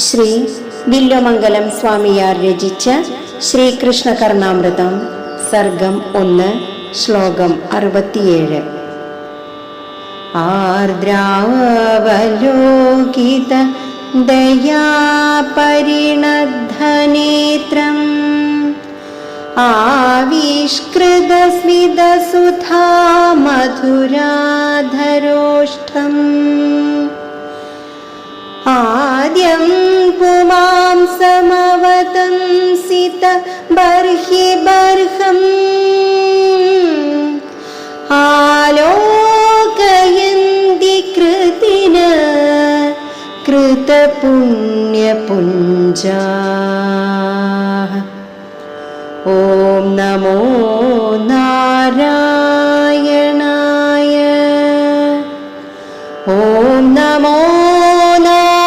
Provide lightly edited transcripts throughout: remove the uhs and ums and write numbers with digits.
ശ്രീ വില്വമംഗലം സ്വാമിയാർ രചിച്ച ശ്രീകൃഷ്ണ കർണാമൃതം സർഗം 1 ശ്ലോകം 67. ആർദ്രാവലോകിത ദയാപരിണദ്ധനേത്രം ആവിഷ്കൃതസ്മിതസുധാ മധുരാധരോഷ്ടം ആദ്യം പുമാംസമവതംസിത ബർഹി ബർഹം ആലോകയന്തി കൃതിന കൃതപുണ്യപുഞ്ജാ. ഓം നമോ നാരായണായ. ഓം നമോ നാരായണായ.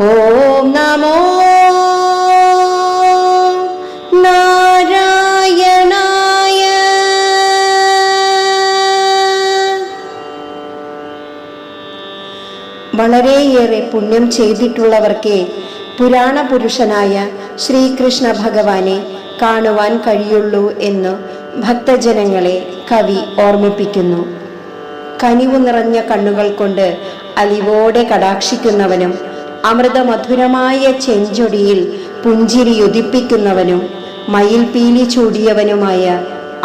ഓം നമോ നാരായണായ. വളരെയേറെ പുണ്യം ചെയ്തിട്ടുള്ളവർക്കേ പുരാണ പുരുഷനായ ശ്രീകൃഷ്ണ ഭഗവാനെ കാണുവാൻ കഴിയുള്ളൂ എന്ന് ഭക്തജനങ്ങളെ കവി ഓർമ്മിപ്പിക്കുന്നു. കനിവു നിറഞ്ഞ കണ്ണുകൾ കൊണ്ട് അലിവോടെ കടാക്ഷിക്കുന്നവനും അമൃതമധുരമായ ചെഞ്ചൊടിയിൽ പുഞ്ചിരി ഉദിപ്പിക്കുന്നവനും മയിൽ പീലി ചൂടിയവനുമായ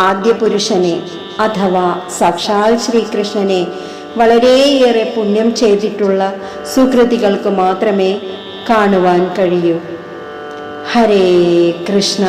ആദ്യ പുരുഷനെ അഥവാ സാക്ഷാൽ ശ്രീകൃഷ്ണനെ വളരെയേറെ പുണ്യം ചെയ്തിട്ടുള്ള സുകൃതികൾക്ക് മാത്രമേ കാണുവാൻ കഴിയൂ. ഹരേ കൃഷ്ണ.